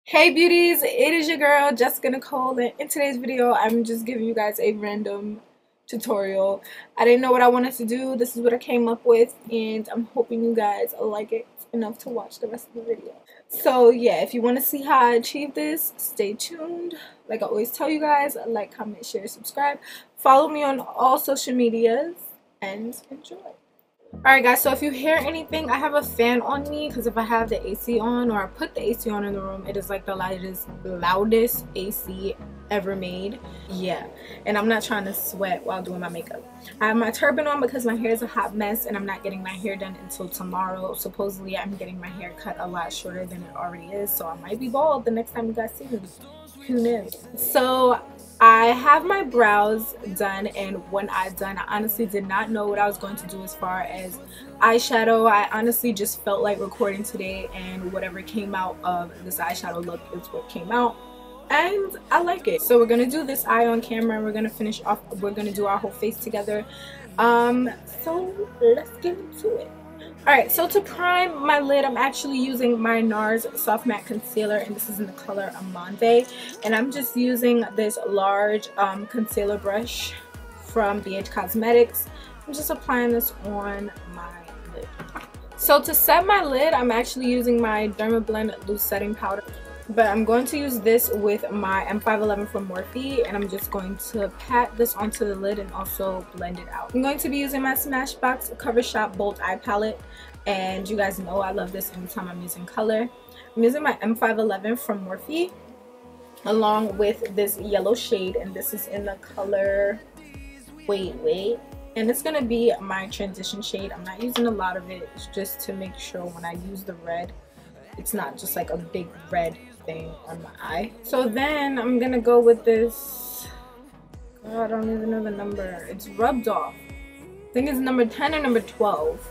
Hey beauties, it is your girl Jessica Nicole, and in today's video I'm just giving you guys a random tutorial. I didn't know what I wanted to do. This is what I came up with, and I'm hoping you guys like it enough to watch the rest of the video. So yeah, if you want to see how I achieve this, stay tuned. Like I always tell you guys, like, comment, share, subscribe. Follow me on all social medias and enjoy. Alright guys, so if you hear anything, I have a fan on me because if I have the AC on or I put the AC on in the room, it is like the loudest AC ever made. Yeah, and I'm not trying to sweat while doing my makeup. I have my turban on because my hair is a hot mess and I'm not getting my hair done until tomorrow. Supposedly I'm getting my hair cut a lot shorter than it already is, so I might be bald the next time you guys see me. Who knows? So I have my brows done, and when I done, I honestly did not know what I was going to do as far as eyeshadow. I honestly just felt like recording today, and whatever came out of this eyeshadow look is what came out, and I like it. So we're gonna do this eye on camera and we're gonna finish off, we're gonna do our whole face together. So let's get into it. Alright, so to prime my lid, I'm actually using my NARS Soft Matte Concealer, and this is in the color Amande. And I'm just using this large concealer brush from BH Cosmetics. I'm just applying this on my lid. So to set my lid, I'm actually using my Derma Blend Loose Setting Powder. But I'm going to use this with my M511 from Morphe, and I'm just going to pat this onto the lid and also blend it out. I'm going to be using my Smashbox Cover Shop Bold Eye Palette, and you guys know I love this anytime I'm using color. I'm using my M511 from Morphe along with this yellow shade, and this is in the color Wait, and it's going to be my transition shade. I'm not using a lot of it, it's just to make sure when I use the red, it's not just like a big red thing on my eye. So then I'm gonna go with this, oh, I don't even know the number, it's rubbed off, I think it's number 10 or number 12.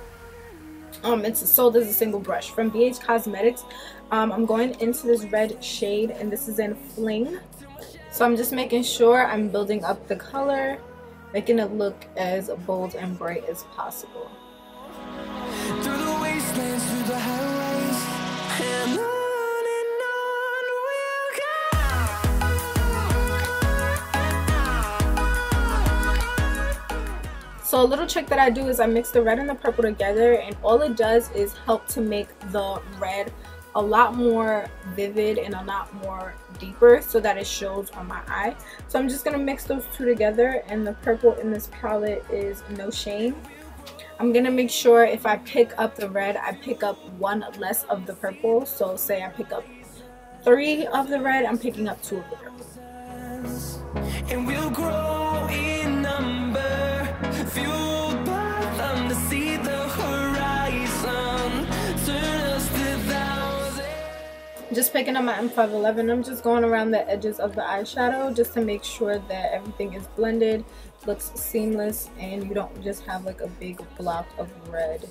It's sold as a single brush from BH Cosmetics. I'm going into this red shade, and this is in Fling. So I'm just making sure I'm building up the color, making it look as bold and bright as possible. Through the wastelands, through the highways, and on we'll go. So a little trick that I do is I mix the red and the purple together, and all it does is help to make the red a lot more vivid and a lot more deeper so that it shows on my eye. So I'm just going to mix those two together, and the purple in this palette is No Shame. I'm gonna make sure if I pick up the red, I pick up one less of the purple. So say I pick up 3 of the red, I'm picking up 2 of the purple. And we'll grow in number, fueled by them to see the horizon, turn us to thousands. Just picking up my M511, I'm just going around the edges of the eyeshadow just to make sure that everything is blended, looks seamless, and you don't just have like a big block of red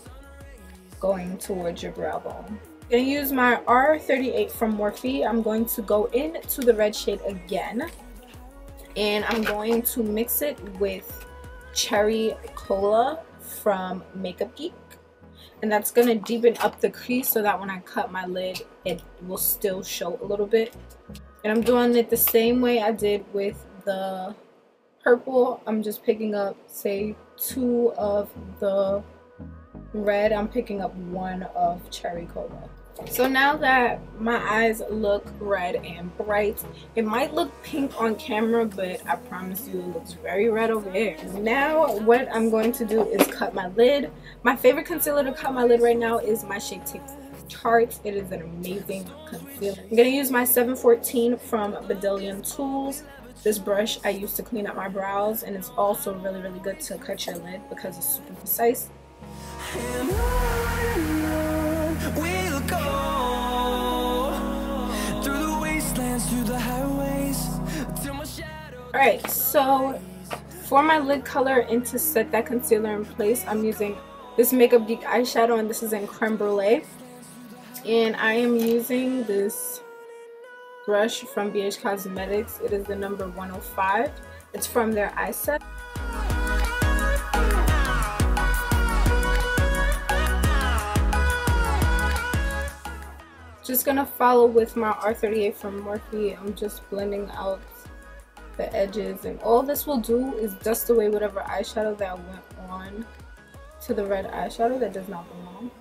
going towards your brow bone. I'm going to use my R38 from Morphe. I'm going to go into the red shade again, and I'm going to mix it with Cherry Cola from Makeup Geek, and that's going to deepen up the crease so that when I cut my lid it will still show a little bit. And I'm doing it the same way I did with the purple. I'm just picking up, say, 2 of the red. I'm picking up 1 of Cherry Cola. So now that my eyes look red and bright, it might look pink on camera, but I promise you it looks very red over here. Now what I'm going to do is cut my lid. My favorite concealer to cut my lid right now is my Shape Tape Tarte. It is an amazing concealer. I'm going to use my 714 from Bedillion Tools. This brush I use to clean up my brows, and it's also really good to cut your lid because it's super precise. And on we'll go, through the wastelands, through the highways, till my shadow. Alright, so for my lid color and to set that concealer in place, I'm using this Makeup Geek eyeshadow, and this is in Creme Brûlée. And I am using this brush from BH Cosmetics. It is the number 105. It's from their eye set. Just gonna follow with my R38 from Morphe. I'm just blending out the edges, and all this will do is dust away whatever eyeshadow that went on to the red eyeshadow that does not belong.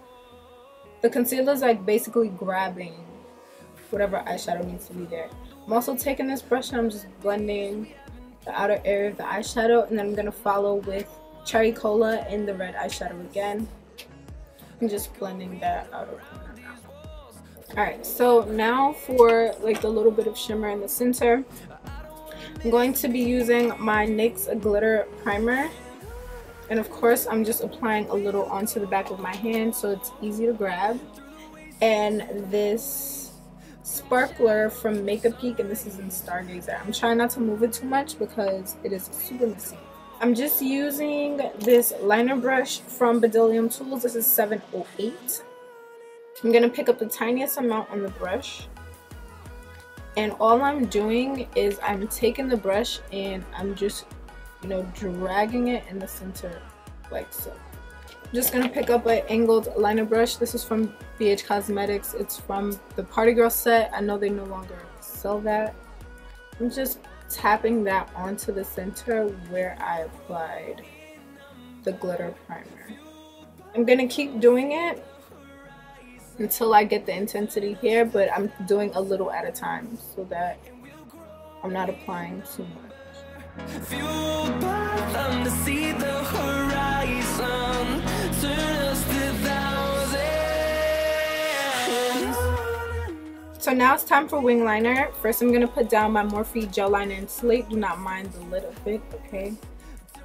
The concealer is like basically grabbing whatever eyeshadow needs to be there. I'm also taking this brush and I'm just blending the outer area of the eyeshadow, and then I'm gonna follow with Cherry Cola in the red eyeshadow again. I'm just blending that outer corner out. Alright, so now for like the little bit of shimmer in the center, I'm going to be using my NYX glitter primer, and of course I'm just applying a little onto the back of my hand so it's easy to grab, and this sparkler from Make a Peek, and this is in Stargazer. I'm trying not to move it too much because it is super messy. I'm just using this liner brush from Bedillium Tools. This is 708. I'm gonna pick up the tiniest amount on the brush, and all I'm doing is I'm taking the brush and I'm just, you know, dragging it in the center like so. I'm just gonna pick up an angled liner brush. This is from BH Cosmetics. It's from the Party Girl set. I know they no longer sell that. I'm just tapping that onto the center where I applied the glitter primer. I'm gonna keep doing it until I get the intensity here, but I'm doing a little at a time so that I'm not applying too much. Fueled by them to see the horizon, turn us to thousands. So now it's time for wing liner. First I'm gonna put down my Morphe gel liner in Slate. Do not mind the lid of it, okay?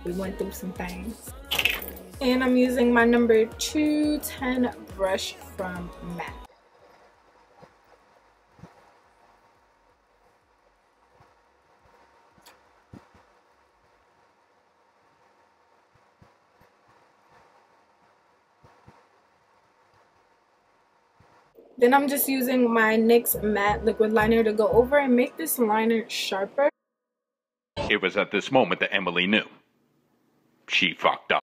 We went through some things. And I'm using my number 210 brush from MAC. Then I'm just using my NYX matte liquid liner to go over and make this liner sharper. It was at this moment that Emily knew. She fucked up.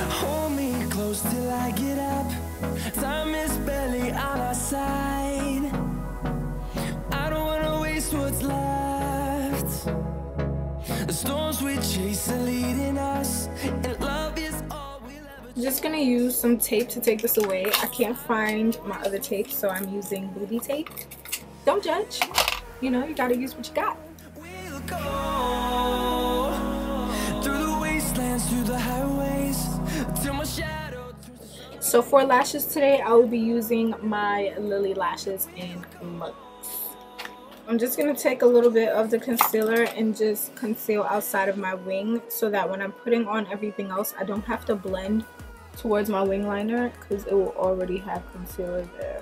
Hold me close till I get up. Time is barely on our side. I don't wanna waste what's left. The storms we chase are leading us, and love is all we'll ever. I'm just gonna use some tape to take this away. I can't find my other tape, so I'm using booby tape. Don't judge. You know, you gotta use what you got. We'll go through the wastelands, through the highways, till my shadow turns. So for lashes today, I will be using my Lilly Lashes in Luxe. I'm just going to take a little bit of the concealer and just conceal outside of my wing so that when I'm putting on everything else, I don't have to blend towards my wing liner because it will already have concealer there.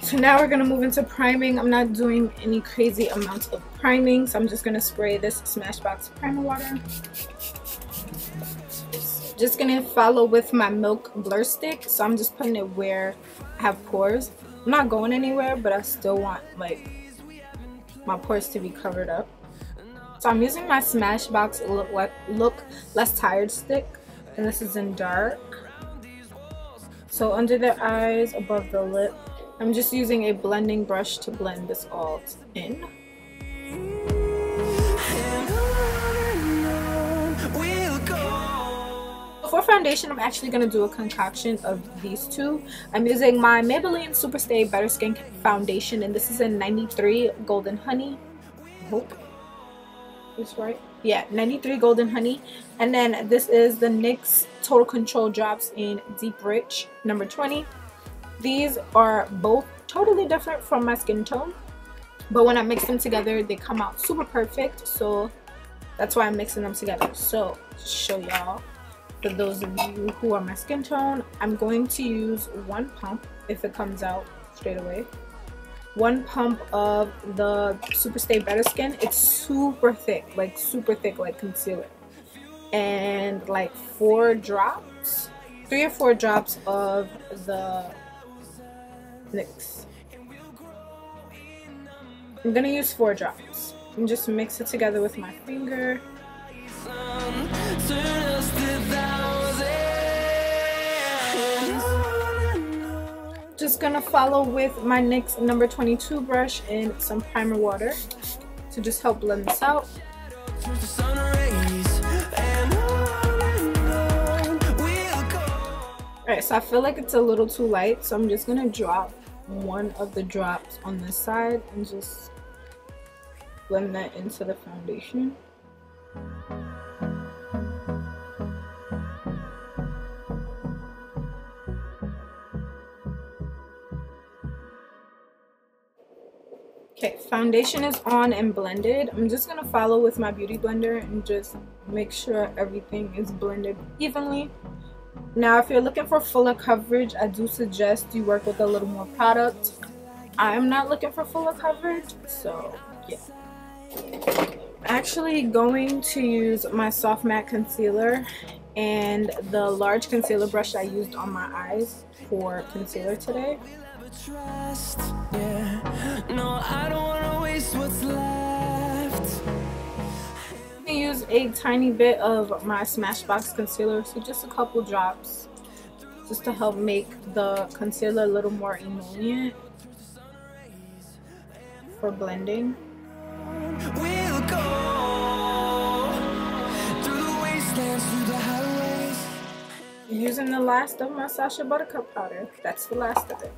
So now we're going to move into priming. I'm not doing any crazy amounts of priming, so I'm just going to spray this Smashbox primer water. Just gonna follow with my Milk Blur Stick, so I'm just putting it where I have pores. I'm not going anywhere, but I still want like my pores to be covered up. So I'm using my Smashbox Look Less Tired stick, and this is in dark. So under the eyes, above the lip, I'm just using a blending brush to blend this all in. For foundation, I'm actually going to do a concoction of these two. I'm using my Maybelline Superstay Better Skin Foundation, and this is in 93 Golden Honey. I hope it's right. Yeah, 93 Golden Honey. And then this is the NYX Total Control Drops in Deep Rich, number 20. These are both totally different from my skin tone, but when I mix them together, they come out super perfect. So that's why I'm mixing them together. So to show y'all, for those of you who are my skin tone, I'm going to use one pump, if it comes out straight away. One pump of the Superstay Better Skin. It's super thick like concealer. And like 4 drops 3 or 4 drops of the NYX. I'm gonna use 4 drops and just mix it together with my finger. Just gonna follow with my NYX number 22 brush and some primer water to just help blend this out. Alright, so I feel like it's a little too light, so I'm just gonna drop one of the drops on this side and just blend that into the foundation. Okay, foundation is on and blended. I'm just gonna follow with my beauty blender and just make sure everything is blended evenly. Now, if you're looking for fuller coverage, I do suggest you work with a little more product. I'm not looking for fuller coverage, so yeah. I'm actually going to use my soft matte concealer and the large concealer brush I used on my eyes for concealer today. No, I don't wanna waste what's left. I'm gonna use a tiny bit of my Smashbox concealer, so just a couple drops, just to help make the concealer a little more emollient for blending. We'll go through the wastelands, through the highways. Using the last of my Sacha Buttercup powder. That's the last of it.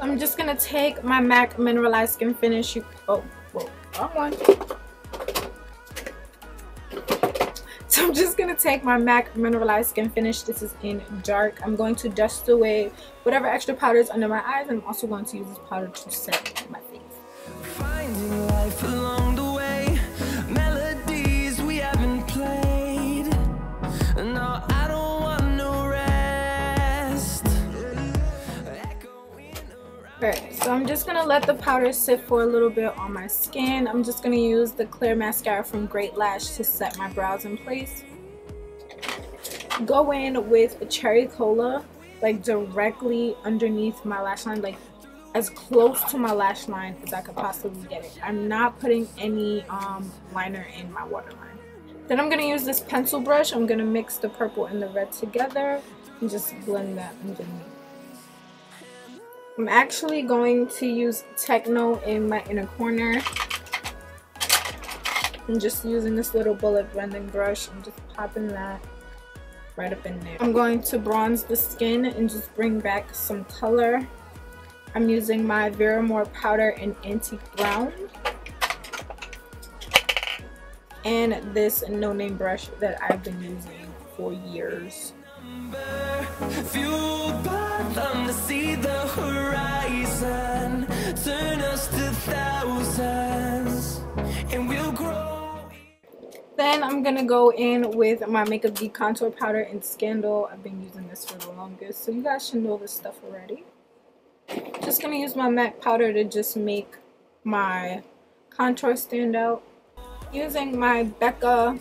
I'm just gonna take my MAC Mineralized Skin Finish. Wrong one. So I'm just gonna take my MAC Mineralized Skin Finish. This is in dark. I'm going to dust away whatever extra powder is under my eyes, and I'm also going to use this powder to set my face. Finding life along the way, melodies we haven't played. No, I don't want no rest. Alright, so I'm just gonna let the powder sit for a little bit on my skin. I'm just gonna use the clear mascara from Lilly Lashes to set my brows in place. Go in with a cherry cola, like directly underneath my lash line, like as close to my lash line as I could possibly get it. I'm not putting any liner in my waterline. Then I'm gonna use this pencil brush. I'm gonna mix the purple and the red together and just blend that underneath. I'm actually going to use Techno in my inner corner. I'm just using this little bullet blending brush and just popping that right up in there. I'm going to bronze the skin and just bring back some color. I'm using my Vera More powder in Antique Brown. And this no-name brush that I've been using for years. Fueled by them to see the horizon, turn us to thousands, and we'll grow. Then I'm gonna go in with my Makeup Geek contour powder in Scandal. I've been using this for the longest, so you guys should know this stuff already. Just gonna use my MAC powder to just make my contour stand out. Using my Becca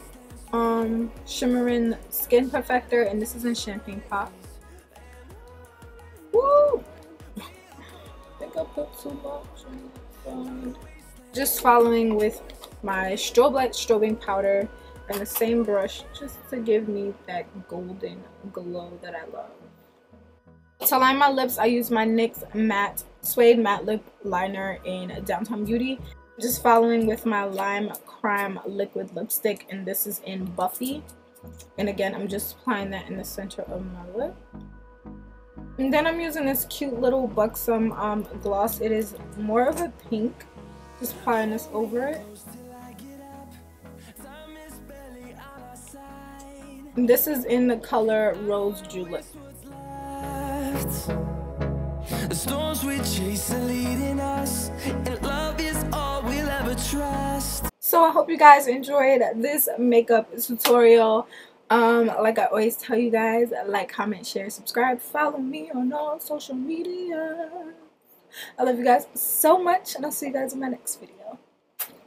shimmering skin perfector, and this is in Champagne Pop. Woo! I think I put too much on. Just following with my Strobe Light strobing powder and the same brush, just to give me that golden glow that I love. To line my lips, I use my NYX matte suede matte lip liner in Downtown Beauty. Just following with my Lime Crime liquid lipstick, and this is in Buffy. And again, I'm just applying that in the center of my lip. And then I'm using this cute little buxom gloss. It is more of a pink. Just applying this over it. And this is in the color Rose Julep. The storms we chase are leading us, and love is all we'll ever trust. So I hope you guys enjoyed this makeup tutorial. Like I always tell you guys, like, comment, share, subscribe, follow me on all social media. I love you guys so much, and I'll see you guys in my next video.